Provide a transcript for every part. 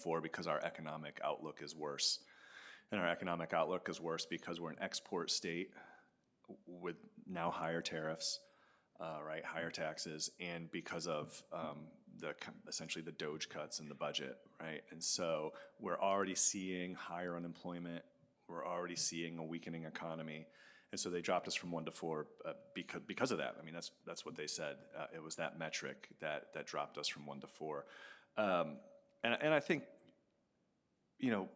4 because our economic outlook is worse. And our economic outlook is worse because we're an export state with now higher tariffs, right, higher taxes, and because of essentially the DOGE cuts in the budget, right? And so we're already seeing higher unemployment. We're already seeing a weakening economy. And so they dropped us from 1 to 4 because of that. I mean, that's what they said. It was that metric that dropped us from 1 to 4. And I think, you know,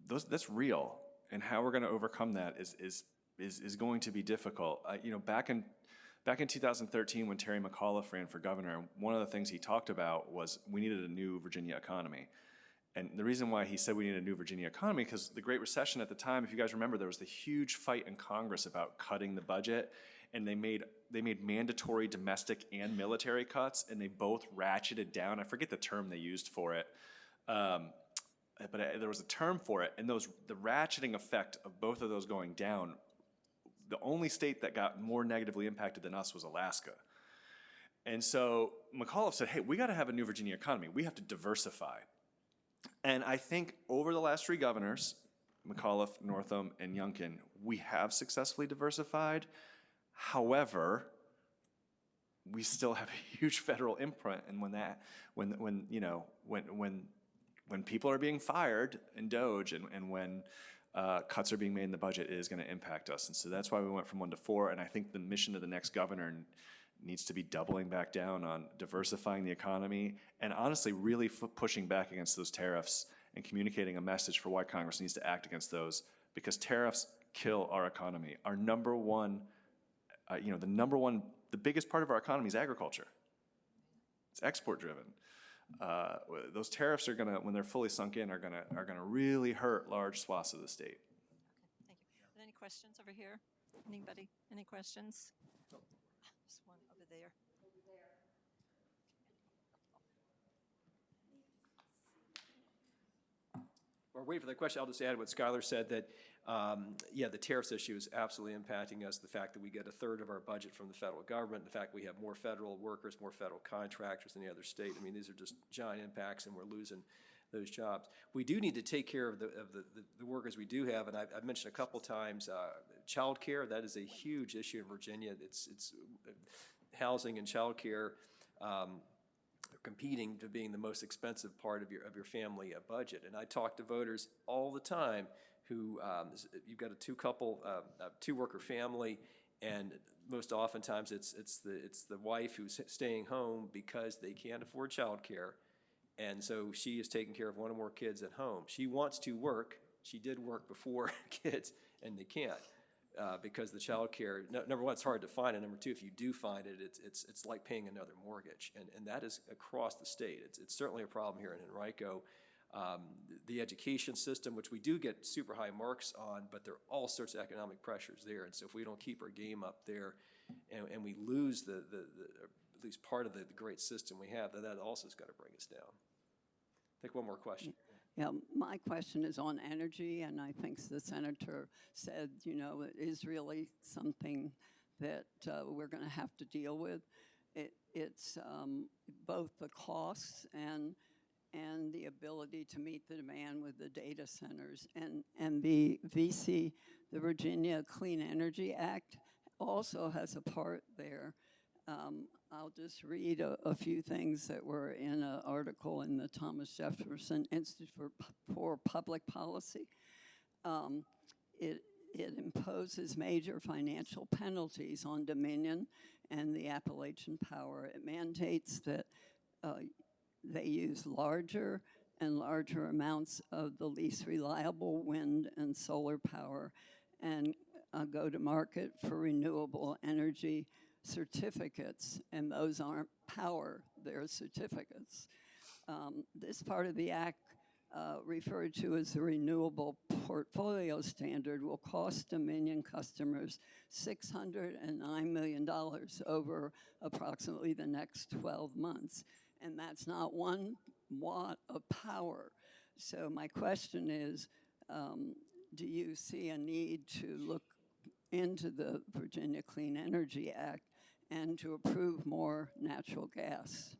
that's real. And how we're going to overcome that is going to be difficult. You know, back in 2013 when Terry McAuliffe ran for governor, one of the things he talked about was we needed a new Virginia economy. And the reason why he said we needed a new Virginia economy, because the Great Recession at the time, if you guys remember, there was the huge fight in Congress about cutting the budget, and they made mandatory domestic and military cuts, and they both ratcheted down. I forget the term they used for it, but there was a term for it, and the ratcheting effect of both of those going down, the only state that got more negatively impacted than us was Alaska. And so McAuliffe said, hey, we got to have a new Virginia economy. We have to diversify. And I think over the last 3 governors, McAuliffe, Northam, and Youngkin, we have successfully diversified. However, we still have a huge federal imprint, and when people are being fired in DOGE and when cuts are being made in the budget, it is going to impact us. And so that's why we went from 1 to 4. And I think the mission of the next governor needs to be doubling back down on diversifying the economy and honestly really pushing back against those tariffs and communicating a message for why Congress needs to act against those, because tariffs kill our economy. Our number one, the biggest part of our economy is agriculture. It's export driven. Those tariffs are gonna, when they're fully sunk in, are gonna really hurt large swaths of the state. Okay, thank you. Any questions over here? Anybody? Any questions? There's one over there. Or wait for the question. I'll just add what Skylar said, that the tariffs issue is absolutely impacting us. The fact that we get 1/3 of our budget from the federal government, the fact we have more federal workers, more federal contractors than the other state. I mean, these are just giant impacts, and we're losing those jobs. We do need to take care of the workers we do have, and I've mentioned a couple times child care. That is a huge issue in Virginia. It's housing and child care competing to being the most expensive part of your family budget. And I talk to voters all the time who you've got a two-worker family, and most oftentimes it's the wife who's staying home because they can't afford child care, and so she is taking care of one or more kids at home. She wants to work. She did work before kids, and they can't. Because the child care, number one, it's hard to find, and number two, if you do find it, it's like paying another mortgage, and that is across the state. It's certainly a problem here in Henrico. The education system, which we do get super high marks on, but there are all sorts of economic pressures there, and so if we don't keep our game up there, and we lose at least part of the great system we have, that also is going to bring us down. Take one more question. Yeah, my question is on energy, and I think the senator said, you know, it is really something that we're going to have to deal with. It's both the costs and the ability to meet the demand with the data centers. And the VC, the Virginia Clean Energy Act, also has a part there. I'll just read a few things that were in an article in the Thomas Jefferson Institute for Public Policy. It imposes major financial penalties on Dominion and the Appalachian Power. It mandates that they use larger and larger amounts of the least reliable wind and solar power and go to market for renewable energy certificates, and those aren't power, they're certificates. This part of the act, referred to as the Renewable Portfolio Standard, will cost Dominion customers $609 million over approximately the next 12 months. And that's not 1 watt of power. So my question is, do you see a need to look into the Virginia Clean Energy Act and to approve more natural gas?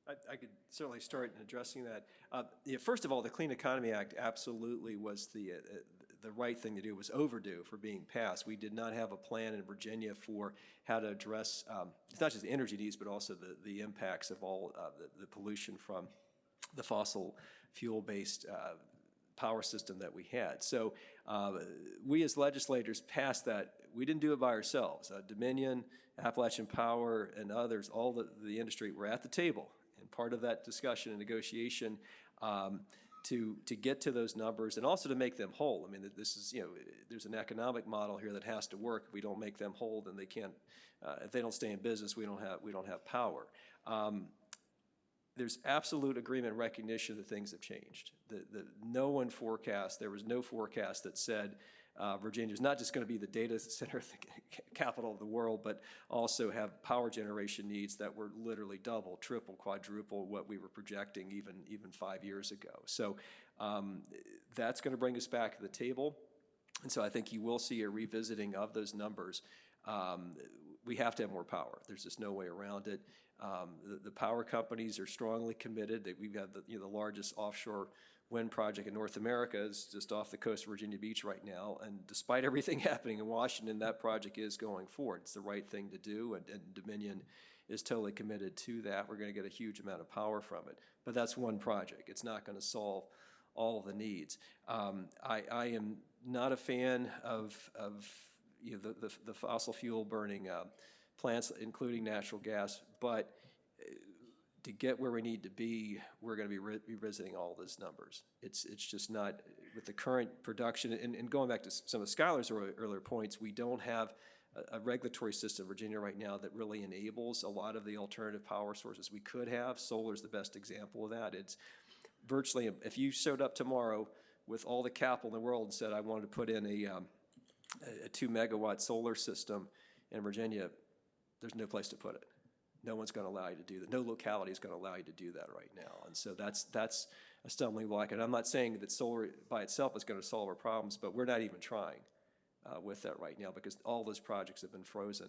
I could certainly start in addressing that. Yeah, first of all, the Clean Economy Act absolutely was the right thing to do. It was overdue for being passed. We did not have a plan in Virginia for how to address, it's not just the energy needs, but also the impacts of all the pollution from the fossil fuel-based power system that we had. So we as legislators passed that. We didn't do it by ourselves. Dominion, Appalachian Power, and others, all the industry were at the table. And part of that discussion and negotiation to get to those numbers and also to make them whole. I mean, this is, there's an economic model here that has to work. If we don't make them whole, then they can't, if they don't stay in business, we don't have power. There's absolute agreement and recognition that things have changed. No one forecast, there was no forecast that said Virginia's not just going to be the data center, the capital of the world, but also have power generation needs that were literally double, triple, quadruple what we were projecting even 5 years ago. So that's going to bring us back to the table. And so I think you will see a revisiting of those numbers. We have to have more power. There's just no way around it. The power companies are strongly committed. We've got the largest offshore wind project in North America is just off the coast of Virginia Beach right now. And despite everything happening in Washington, that project is going forward. It's the right thing to do, and Dominion is totally committed to that. We're going to get a huge amount of power from it. But that's one project. It's not going to solve all the needs. I am not a fan of the fossil fuel burning plants, including natural gas, but to get where we need to be, we're going to be revisiting all those numbers. It's just not, with the current production, and going back to some of Skylar's earlier points, we don't have a regulatory system in Virginia right now that really enables a lot of the alternative power sources we could have. Solar is the best example of that. It's virtually, if you showed up tomorrow with all the capital in the world and said, I wanted to put in a 2 megawatt solar system in Virginia, there's no place to put it. No one's going to allow you to do that. No locality is going to allow you to do that right now. And so that's a stumbling block. And I'm not saying that solar by itself is going to solve our problems, but we're not even trying with that right now because all those projects have been frozen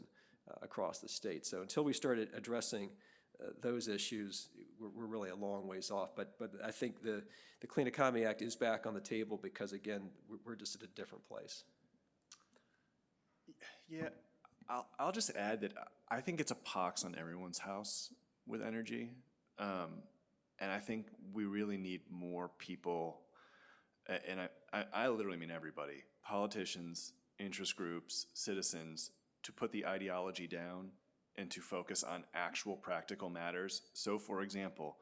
across the state. So until we started addressing those issues, we're really a long ways off. But I think the Clean Economy Act is back on the table because, again, we're just at a different place. Yeah, I'll just add that I think it's a pox on everyone's house with energy. And I think we really need more people, and I literally mean everybody, politicians, interest groups, citizens, to put the ideology down and to focus on actual practical matters. So, for example,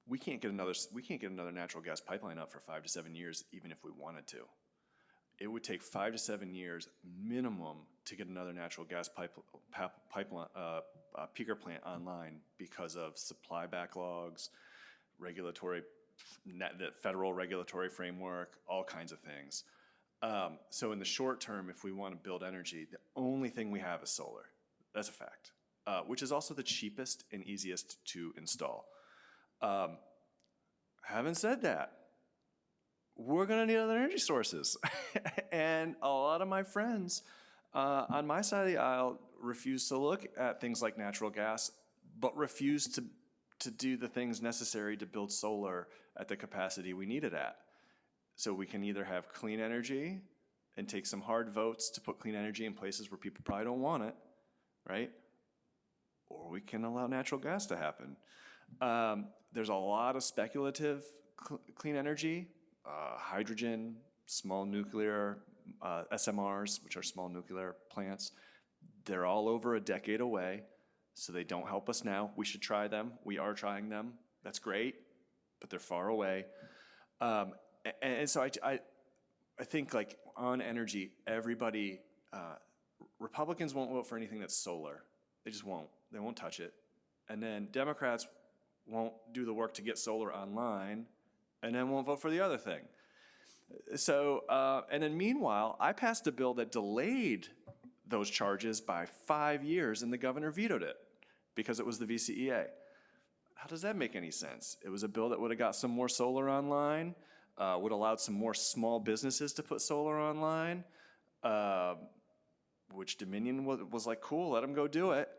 we can't get another natural gas pipeline up for 5 to 7 years, even if we wanted to. It would take 5 to 7 years minimum to get another natural gas pipeline peaker plant online because of supply backlogs, the federal regulatory framework, all kinds of things. So in the short term, if we want to build energy, the only thing we have is solar. That's a fact, which is also the cheapest and easiest to install. Having said that, we're going to need other energy sources. And a lot of my friends on my side of the aisle refuse to look at things like natural gas, but refuse to do the things necessary to build solar at the capacity we need it at. So we can either have clean energy and take some hard votes to put clean energy in places where people probably don't want it, right? Or we can allow natural gas to happen. There's a lot of speculative clean energy, hydrogen, small nuclear, SMRs, which are small nuclear plants. They're all over a decade away, so they don't help us now. We should try them. We are trying them. That's great, but they're far away. And so I think, like, on energy, everybody, Republicans won't vote for anything that's solar. They just won't. They won't touch it. And then Democrats won't do the work to get solar online, and then won't vote for the other thing. So, and then meanwhile, I passed a bill that delayed those charges by 5 years, and the governor vetoed it because it was the VCEA. How does that make any sense? It was a bill that would have got some more solar online, would have allowed some more small businesses to put solar online, which Dominion was like, cool, let them go do it.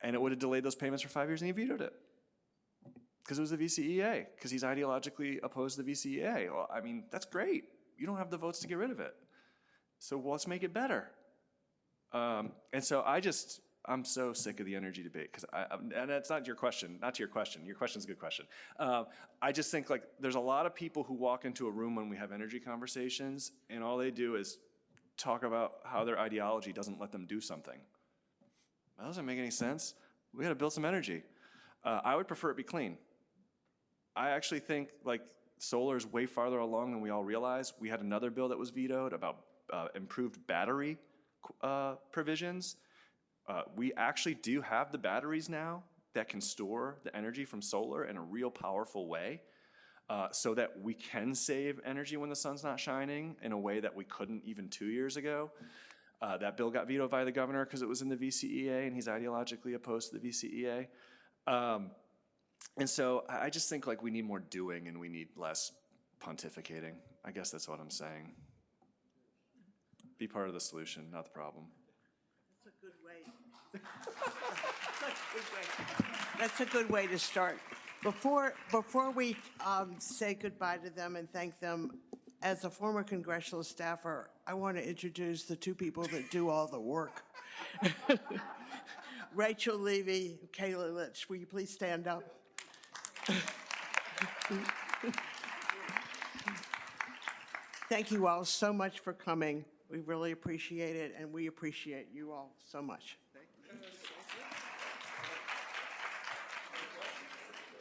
And it would have delayed those payments for 5 years, and he vetoed it. Because it was the VCEA, because he's ideologically opposed to the VCEA. Well, I mean, that's great. You don't have the votes to get rid of it. So let's make it better. And so I'm so sick of the energy debate, and that's not your question, not to your question. Your question's a good question. I just think like there's a lot of people who walk into a room when we have energy conversations, and all they do is talk about how their ideology doesn't let them do something. That doesn't make any sense. We got to build some energy. I would prefer it be clean. I actually think like solar is way farther along than we all realize. We had another bill that was vetoed about improved battery provisions. We actually do have the batteries now that can store the energy from solar in a real powerful way, so that we can save energy when the sun's not shining in a way that we couldn't even 2 years ago. That bill got vetoed by the governor because it was in the VCEA, and he's ideologically opposed to the VCEA. And so I just think like we need more doing and we need less pontificating. I guess that's what I'm saying. Be part of the solution, not the problem. That's a good way. That's a good way to start. Before we say goodbye to them and thank them, as a former congressional staffer, I want to introduce the two people that do all the work. Rachel Levy, Kayla Litch, will you please stand up? Thank you all so much for coming. We really appreciate it, and we appreciate you all so much.